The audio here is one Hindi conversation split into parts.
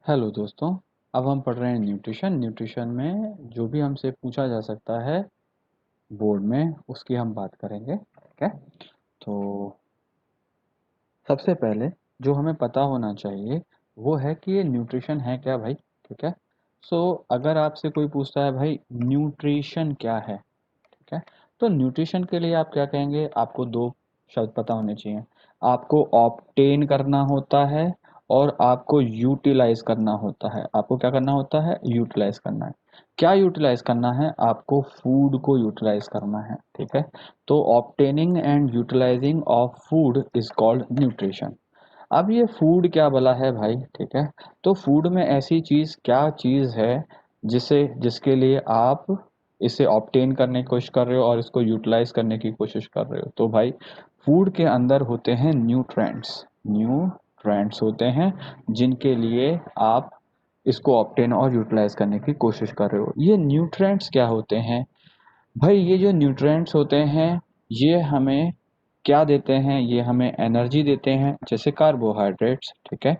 हेलो दोस्तों। अब हम पढ़ रहे हैं न्यूट्रिशन। न्यूट्रिशन में जो भी हमसे पूछा जा सकता है बोर्ड में उसकी हम बात करेंगे। ठीक है। तो सबसे पहले जो हमें पता होना चाहिए वो है कि ये न्यूट्रिशन है क्या भाई। ठीक है। सो अगर आपसे कोई पूछता है भाई न्यूट्रिशन क्या है, ठीक है, तो न्यूट्रिशन के लिए आप क्या कहेंगे? आपको दो शब्द पता होने चाहिए। आपको ऑब्टेन करना होता है और आपको यूटिलाइज करना होता है। आपको क्या करना होता है? यूटिलाइज करना है। क्या यूटिलाइज करना है? आपको फूड को यूटिलाइज करना है। ठीक है। तो obtaining and utilising of food is called nutrition. अब ये फूड क्या भला है भाई? ठीक है। तो फूड में ऐसी चीज क्या चीज है जिसके लिए आप इसे ऑब्टेन करने की कोशिश कर रहे हो और इसको यूटिलाइज करने की कोशिश कर रहे हो? तो भाई फूड के अंदर होते हैं न्यूट्रेंट्स। न्यूट्रेंट्स होते हैं जिनके लिए आप इसको ऑब्टेन और यूटिलाइज करने की कोशिश कर रहे हो। ये न्यूट्रेंट्स क्या होते हैं भाई? ये जो न्यूट्रिएंट्स होते हैं ये हमें क्या देते हैं? ये हमें एनर्जी देते हैं जैसे कार्बोहाइड्रेट्स। ठीक है।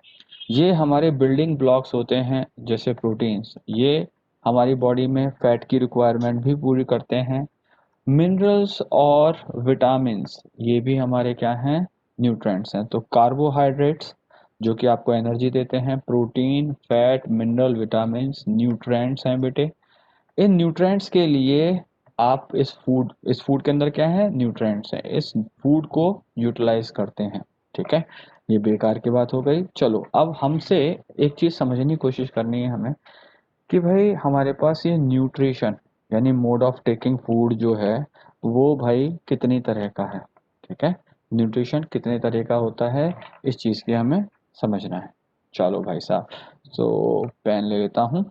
ये हमारे बिल्डिंग ब्लॉक्स होते हैं जैसे प्रोटीन्स। ये हमारी बॉडी में फैट की रिक्वायरमेंट भी पूरी करते हैं। मिनरल्स और विटामिन्स ये भी हमारे क्या हैं? न्यूट्रिएंट्स हैं। तो कार्बोहाइड्रेट्स जो कि आपको एनर्जी देते हैं, protein, fat, mineral, vitamins nutrients हैं बेटे। इन न्यूट्रिएंट्स के लिए आप इस फूड के अंदर क्या है? न्यूट्रिएंट्स हैं। इस फूड को यूटिलाइज करते हैं। ठीक है। ये बेकार की बात हो गई। चलो अब हमसे एक चीज समझने की कोशिश करनी है हमें कि भाई हमारे पास ये न्यूट्रिशन यानी मोड ऑफ टेकिंग फूड जो है वो भाई कितनी तरह का है। ठीक है। न्यूट्रिशन कितने तरह का होता है इस चीज की हमें समझना है। चलो भाई साहब, तो पेन ले लेता हूँ।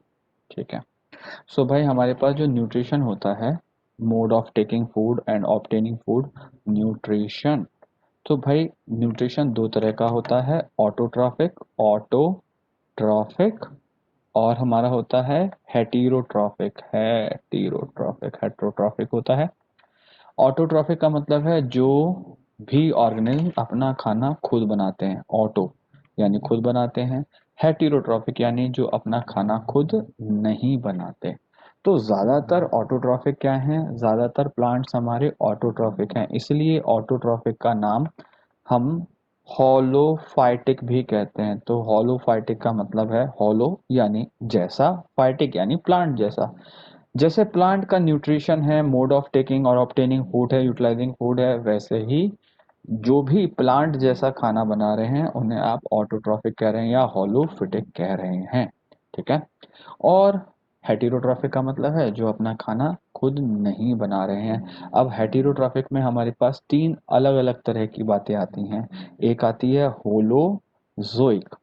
ठीक है। सो भाई हमारे पास जो न्यूट्रिशन होता है, mode of taking food and obtaining food, nutrition. तो भाई न्यूट्रिशन दो तरह का होता है, ऑटोट्रॉफिक और हमारा होता है हेटेरोट्रॉफिक होता है। ऑटोट्रॉफिक का मतलब है जो भी ऑर्गेनिज्म अपना खाना खुद बनाते हैं, ऑटो यानी खुद बनाते हैं। हेटेरोट्रॉफिक यानी जो अपना खाना खुद नहीं बनाते। तो ज़्यादातर ऑटोट्रॉफिक क्या हैं? ज़्यादातर प्लांट्स हमारे ऑटोट्रॉफिक हैं, इसलिए ऑटोट्रॉफिक का नाम हम हॉलोफाइटिक भी कहते हैं। तो हॉलोफाइटिक का मतलब है हॉलो यानी जैसा, फाइटिक यानी प्लांट जैसा। जैसे प्लांट का न्यूट्रिशन है, मोड ऑफ टेकिंग और ऑब्टेनिंग फूड है, यूटिलाइजिंग फूड है, वैसे ही जो भी प्लांट जैसा खाना बना रहे हैं उन्हें आप ऑटोट्रॉफिक कह रहे हैं या हॉलोफिटिक कह रहे हैं। ठीक है। और हेटेरोट्रॉफिक का मतलब है जो अपना खाना खुद नहीं बना रहे हैं। अब हेटेरोट्रॉफिक में हमारे पास तीन अलग अलग तरह की बातें आती हैं। एक आती है होलोजोइक।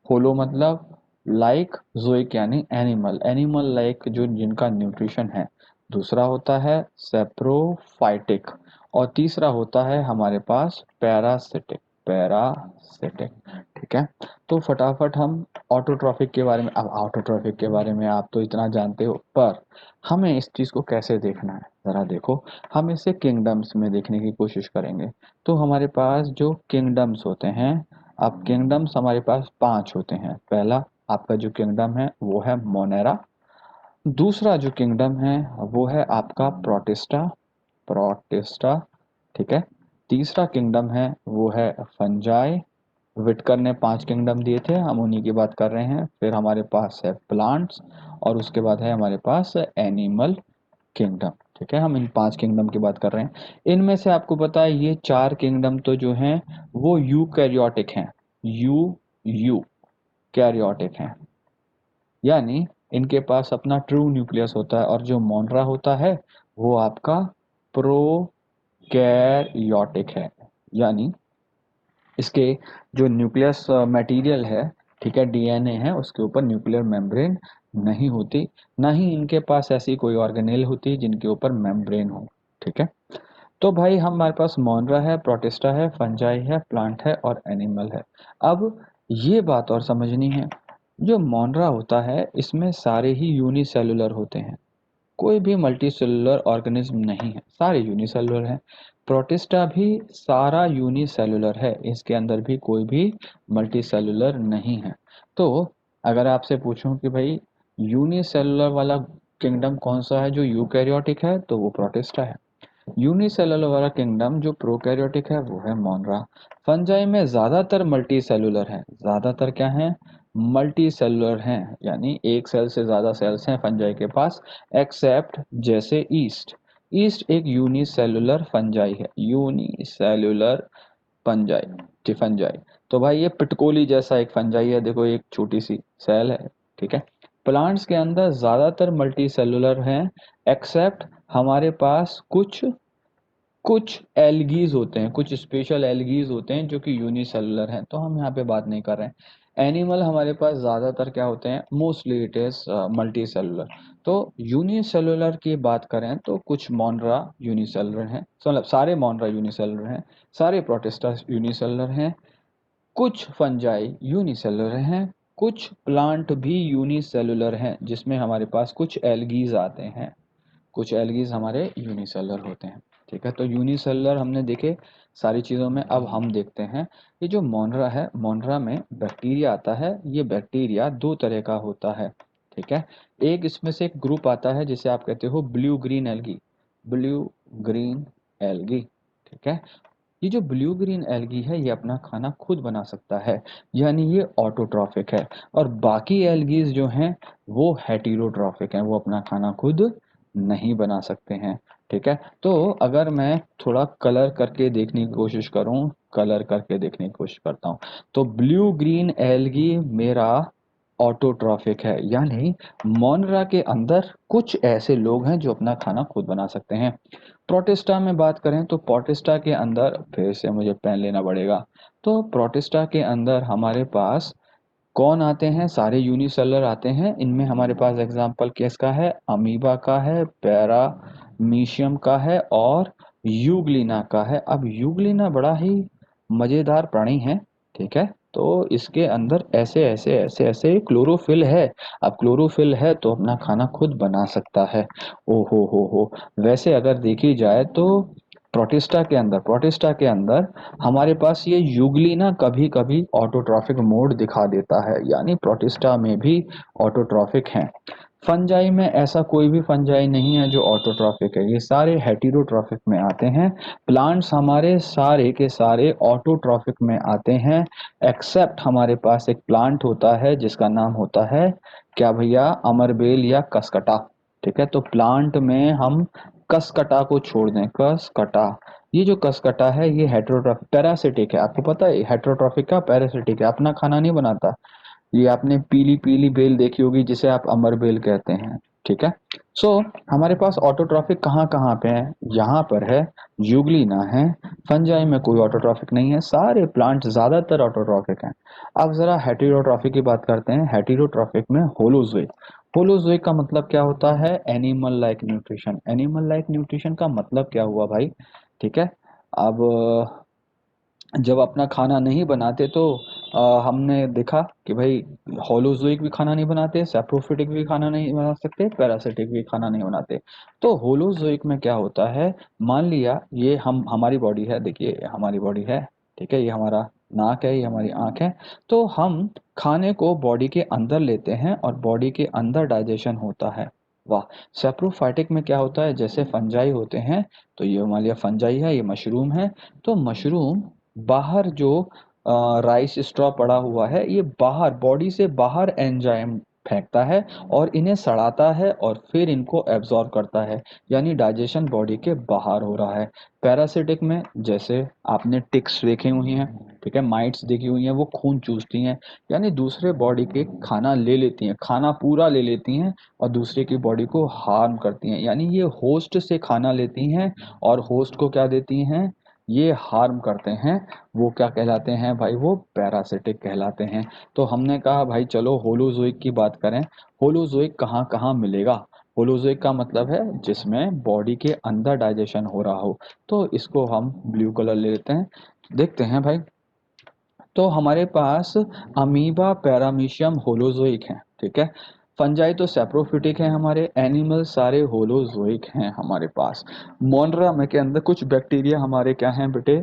होलो मतलब लाइक, जोइक यानी एनिमल, एनिमल लाइक जो जिनका न्यूट्रिशन है। दूसरा होता है सेप्रोफाइटिक और तीसरा होता है हमारे पास पैरासिटिक। पैरासिटिक। ठीक है। तो फटाफट हम ऑटोट्रॉफिक के बारे में, अब ऑटोट्रॉफिक के बारे में आप तो इतना जानते हो, पर हमें इस चीज़ को कैसे देखना है ज़रा देखो। हम इसे किंगडम्स में देखने की कोशिश करेंगे। तो हमारे पास जो किंगडम्स होते हैं, अब किंगडम्स हमारे पास पांच होते हैं। पहला आपका जो किंगडम है वो है मोनेरा। दूसरा जो किंगडम है वो है आपका प्रोटिस्टा। प्रोटिस्टा। ठीक है। तीसरा किंगडम है वो है फंजाई। विटकर ने पांच किंगडम दिए थे, हम उन्हीं की बात कर रहे हैं। फिर हमारे पास है प्लांट्स और उसके बाद है हमारे पास एनिमल किंगडम। ठीक है। हम इन पांच किंगडम की बात कर रहे हैं। इनमें से आपको पता है ये चार किंगडम तो जो हैं वो यूकैरियोटिक हैं। यू यू कैरियोटिक हैं, यानी इनके पास अपना ट्रू न्यूक्लियस होता है। और जो मोनरा होता है वो आपका प्रोकैरियोटिक है, यानी इसके जो न्यूक्लियस मटेरियल है, ठीक है, डीएनए है, उसके ऊपर न्यूक्लियर मेम्ब्रेन नहीं होती। ना ही इनके पास ऐसी कोई ऑर्गेनेल होती जिनके ऊपर मेम्ब्रेन हो। ठीक है। तो भाई हमारे पास मोनरा है, प्रोटिस्टा है, फंजाई है, प्लांट है और एनिमल है। अब ये बात और समझनी है, जो मोनरा होता है इसमें सारे ही यूनिसेलुलर होते हैं, कोई भी मल्टीसेलुलर ऑर्गेनिज्म नहीं है, सारे यूनिसेलुलर हैं। प्रोटिस्टा भी सारा यूनिसेलुलर है, इसके अंदर भी कोई भी मल्टीसेलुलर नहीं है। तो अगर आपसे पूछूं कि भाई यूनिसेलुलर वाला किंगडम कौन सा है जो यूकैरियोटिक है, तो वो प्रोटिस्टा है। यूनिसेलुलर वाला किंगडम जो प्रोकैरियोटिक है वो है मोनरा। फंजाई में ज्यादातर मल्टी सेलुलर है, ज्यादातर क्या है, मल्टी सेलुलर हैं, यानी एक सेल से ज्यादा सेल्स हैं फंजाई के पास, एक्सेप्ट जैसे ईस्ट। ईस्ट एक यूनिसेलुलर फंजाई है, यूनिसेलुलर फंजाई फंजाई। तो भाई ये पिटकोली जैसा एक फंजाई है, देखो एक छोटी सी सेल है, ठीक है। प्लांट्स के अंदर ज्यादातर मल्टी सेलुलर हैं, एक्सेप्ट हमारे पास कुछ कुछ एल्गीज होते हैं, कुछ स्पेशल एल्गीज होते हैं जो कि यूनिसेलुलर हैं, तो हम यहाँ पे बात नहीं कर रहे हैं। एनिमल हमारे पास ज्यादातर क्या होते हैं, mostly it is multi cellular. तो यूनिसेलुलर की बात करें तो कुछ मोनरा यूनिसेलुलर हैं, मतलब सारे मोनरा यूनिसेलुलर हैं, सारे प्रोटिस्टा यूनिसेलुलर हैं, कुछ फंजाई यूनिसेलुलर हैं, कुछ प्लांट भी यूनिसेलुलर हैं जिसमें हमारे पास कुछ एल्गीज आते हैं, कुछ एल्गीज हमारे यूनिसेलुलर होते हैं, ठीक है। तो यूनिसेलुलर हमने देखे सारी चीज़ों में। अब हम देखते हैं ये जो मोनरा है, मोनरा में बैक्टीरिया आता है, ये बैक्टीरिया दो तरह का होता है, ठीक है। एक इसमें से एक ग्रुप आता है जिसे आप कहते हो blue green algae, blue green algae, ठीक है। ये जो ब्लू ग्रीन एल्गी है ये अपना खाना खुद बना सकता है, यानी ये ऑटोट्रॉफिक है। और बाकी एल्गीज जो हैं वो हेटेरोट्रॉफिक हैं, वो अपना खाना खुद नहीं बना सकते हैं, ठीक है। तो अगर मैं थोड़ा कलर करके देखने की कोशिश करूं, कलर करके देखने की कोशिश करता हूं, तो ब्लू ग्रीन एल्गी मेरा ऑटोट्रॉफिक है, यानी मोनरा के अंदर कुछ ऐसे लोग हैं जो अपना खाना खुद बना सकते हैं। प्रोटिस्टा में बात करें तो प्रोटिस्टा के अंदर फिर से मुझे पेन लेना पड़ेगा। तो प्रोटिस्टा के अंदर हमारे पास कौन आते हैं, सारे यूनिसेलुलर आते हैं। इनमें हमारे पास एग्जांपल किसका है, अमीबा का है, पैरामीशियम का है और यूग्लिना का है। अब यूग्लिना बड़ा ही मजेदार प्राणी है, ठीक है। तो इसके अंदर ऐसे ऐसे ऐसे ऐसे क्लोरोफिल है। अब क्लोरोफिल है तो अपना खाना खुद बना सकता है। ओ हो, वैसे अगर देखी जाए तो प्रोटिस्टा के अंदर हमारे पास ये यूग्लिना कभी कभी ऑटोट्रॉफिक मोड दिखा देता है, यानी प्रोटिस्टा में भी ऑटोट्रॉफिक हैं। फंजाई में ऐसा कोई भी फंजाई नहीं है जो ऑटोट्रॉफिक है, ये सारे हेटेरोट्रॉफिक में आते हैं। प्लांट्स हमारे सारे के सारे ऑटोट्रॉफिक में आते हैं, एक्सेप्ट हमारे पास एक प्लांट होता है जिसका नाम होता है क्या भैया, अमरबेल या कसकटा, ठीक है। तो प्लांट में हम कसकटा को छोड़ दें, कसकटा, ये जो कसकटा है ये हेटेरोट्रॉफिक पैरासिटिक है, आपको पता है हेटेरोट्रॉफिक का पैरासिटिक है, अपना खाना नहीं बनाता। ये आपने पीली पीली बेल देखी होगी जिसे आप अमर बेल कहते हैं, ठीक है। सो हमारे पास ऑटोट्रॉफिक कहाँ कहाँ पे है, यहाँ पर है, यूग्लिना है। फंजाई में कोई ऑटोट्रॉफिक नहीं है, सारे प्लांट ज्यादातर ऑटोट्रॉफिक हैं। अब जरा हेटेरोट्रॉफिक की बात करते हैं। हेटेरोट्रॉफिक में होलोजोइक, होलोजोइक का मतलब क्या होता है, animal like nutrition. Animal like nutrition का मतलब क्या हुआ भाई, ठीक है। अब जब अपना खाना नहीं बनाते तो हमने देखा कि भाई होलोजोइक भी खाना नहीं बनाते, सैप्रोफिटिक भी खाना नहीं बना सकते, पैरासिटिक भी खाना नहीं बनाते। तो होलोजोइक में क्या होता है, मान लिया ये हम हमारी बॉडी है, देखिए हमारी बॉडी है, ठीक है, ये हमारा नाक है, ये हमारी आंख है। तो हम खाने को बॉडी के अंदर लेते हैं और बॉडी के अंदर डाइजेशन होता है। वाह। सैप्रोफाइटिक में क्या होता है, जैसे फंजाई होते हैं, तो ये मान लिया फंजाई है, ये मशरूम है। तो मशरूम बाहर जो राइस स्ट्रॉ पड़ा हुआ है, ये बाहर बॉडी से बाहर एंजाइम फेंकता है और इन्हें सड़ाता है और फिर इनको एब्जॉर्ब करता है, यानी डाइजेशन बॉडी के बाहर हो रहा है। पैरासिटिक में जैसे आपने टिक्स देखी हुई हैं, ठीक है, माइट्स देखी हुई हैं, वो खून चूसती हैं, यानी दूसरे बॉडी के खाना ले लेती हैं, खाना पूरा ले लेती हैं और दूसरे की बॉडी को हार्म करती हैं, यानी ये होस्ट से खाना लेती हैं और होस्ट को क्या देती हैं, ये हार्म करते हैं। वो क्या कहलाते हैं भाई, वो पैरासिटिक कहलाते हैं। तो हमने कहा भाई चलो होलोजोइक की बात करें। होलोजोइक कहाँ कहाँ मिलेगा, होलोजोइक का मतलब है जिसमें बॉडी के अंदर डाइजेशन हो रहा हो। तो इसको हम ब्लू कलर ले लेते हैं, देखते हैं भाई। तो हमारे पास अमीबा पैरामीशियम होलोजोइक है, ठीक है। फंजाई तो सेप्रोफिटिक है हमारे, एनिमल सारे होलोजोइक हैं हमारे पास। मोनरामा के अंदर कुछ बैक्टीरिया हमारे क्या हैं बेटे,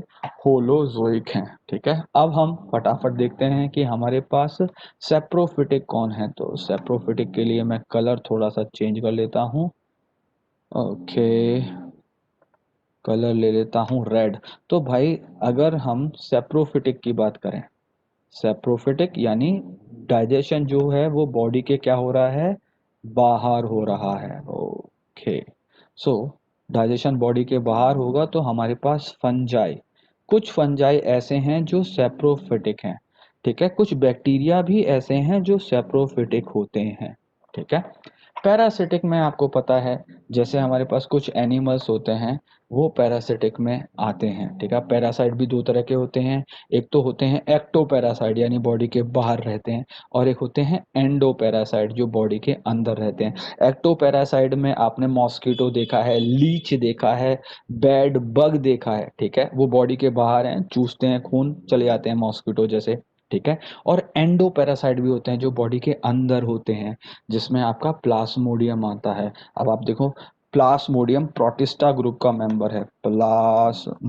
होलोजोइक हैं। ठीक है, अब हम फटाफट देखते हैं कि हमारे पास सेप्रोफिटिक कौन है। तो सेप्रोफिटिक के लिए मैं कलर थोड़ा सा चेंज कर लेता हूँ। ओके, कलर ले लेता हूँ रेड। तो भाई अगर हम सेप्रोफिटिक की बात करें, सेप्रोफिटिक यानी डाइजेशन जो है वो बॉडी के क्या हो रहा है, बाहर हो रहा है। ओके, सो डाइजेशन बॉडी के बाहर होगा तो हमारे पास फंजाई, कुछ फंजाई ऐसे हैं जो सेप्रोफिटिक हैं। ठीक है, कुछ बैक्टीरिया भी ऐसे हैं जो सेप्रोफिटिक होते हैं। ठीक है, पैरासिटिक में आपको पता है, जैसे हमारे पास कुछ एनिमल्स होते हैं वो पैरासिटिक में आते हैं। ठीक है, पैरासाइट भी दो तरह के होते हैं, एक तो होते हैं एक्टो पैरासाइट यानी बॉडी के बाहर रहते हैं, और एक होते हैं एंडो पैरासाइट जो बॉडी के अंदर रहते हैं। एक्टो पैरासाइट में आपने मॉस्किटो देखा है, लीच देखा है, बेड बग देखा है। ठीक है, वो बॉडी के बाहर हैं, चूसते हैं खून, चले जाते हैं मॉस्किटो जैसे। ठीक है, और एंडो पैरासाइट भी होते हैं जो बॉडी के अंदर होते हैं, जिसमें आपका प्लाज्मोडियम आता है। अब आप देखो, प्लाज्मोडियम प्रोटिस्टा ग्रुप का मेंबर है, प्लाज्मोडियम,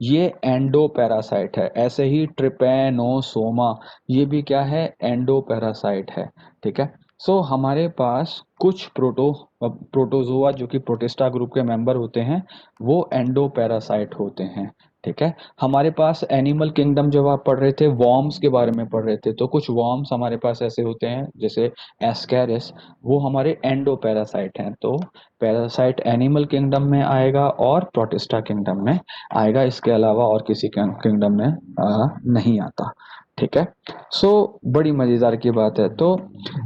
ये एंडो पैरासाइट है। ऐसे ही ट्रिपेनोसोमा, ये भी क्या है, एंडो पैरासाइट है। ठीक है, सो हमारे पास कुछ प्रोटोजोआ जो कि प्रोटिस्टा ग्रुप के मेंबर होते हैं वो एंडो पैरासाइट होते हैं। ठीक है, हमारे पास एनिमल किंगडम जब आप पढ़ रहे थे, वॉर्म्स के बारे में पढ़ रहे थे, तो कुछ वॉर्म्स हमारे पास ऐसे होते हैं जैसे एस्केरिस, वो हमारे एंडो पैरासाइट हैं। तो पैरासाइट एनिमल किंगडम में आएगा और प्रोटिस्टा किंगडम में आएगा, इसके अलावा और किसी किंगडम में नहीं आता। ठीक है, सो बड़ी मजेदार की बात है। तो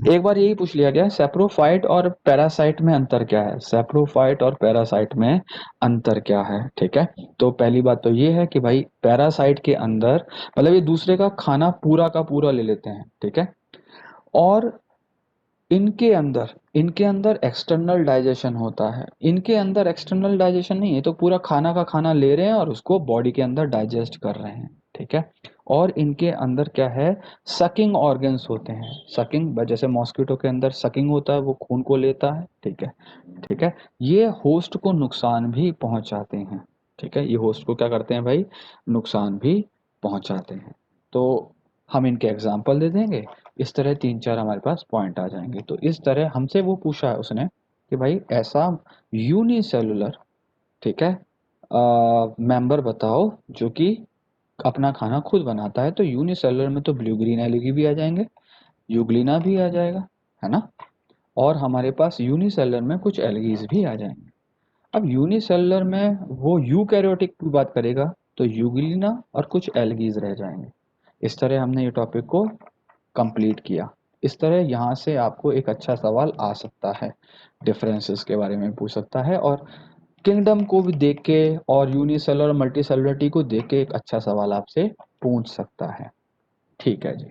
एक बार यही पूछ लिया गया, सेप्रोफाइट और पैरासाइट में अंतर क्या है, सेप्रोफाइट और पैरासाइट में अंतर क्या है। ठीक है, तो पहली बात तो ये है कि भाई पैरासाइट के अंदर मतलब ये दूसरे का खाना पूरा का पूरा ले लेते हैं। ठीक है, और इनके अंदर एक्सटर्नल डाइजेशन होता है। इनके अंदर एक्सटर्नल डाइजेशन नहीं है, तो पूरा खाना का खाना ले रहे हैं और उसको बॉडी के अंदर डाइजेस्ट कर रहे हैं। ठीक है, और इनके अंदर क्या है, सकिंग ऑर्गन्स होते हैं। सकिंग, जैसे मॉस्किटो के अंदर सकिंग होता है, वो खून को लेता है। ठीक है, ठीक है, ये होस्ट को नुकसान भी पहुंचाते हैं। ठीक है, ये होस्ट को क्या करते हैं भाई, नुकसान भी पहुंचाते हैं। तो हम इनके एग्जाम्पल दे देंगे, इस तरह तीन चार हमारे पास पॉइंट आ जाएंगे। तो इस तरह हमसे वो पूछा है उसने कि भाई ऐसा यूनिसेलुलर, ठीक है, मेंबर बताओ जो कि अपना खाना खुद बनाता है। तो यूनिसेलुलर में तो ब्लू ग्रीन एलगी भी आ जाएंगे, यूग्लिना भी आ जाएगा, है ना, और हमारे पास यूनिसेलुलर में कुछ एलगीज भी आ जाएंगे। अब यूनिसेलुलर में वो यूकैरियोटिक की बात करेगा तो यूग्लिना और कुछ एलगीज रह जाएंगे। इस तरह हमने ये टॉपिक को कंप्लीट किया। इस तरह यहाँ से आपको एक अच्छा सवाल आ सकता है, डिफरेंसेस के बारे में पूछ सकता है, और किंगडम को भी देख के और यूनिसेलुलर मल्टीसेलुलरिटी को देख के एक अच्छा सवाल आपसे पूछ सकता है। ठीक है जी।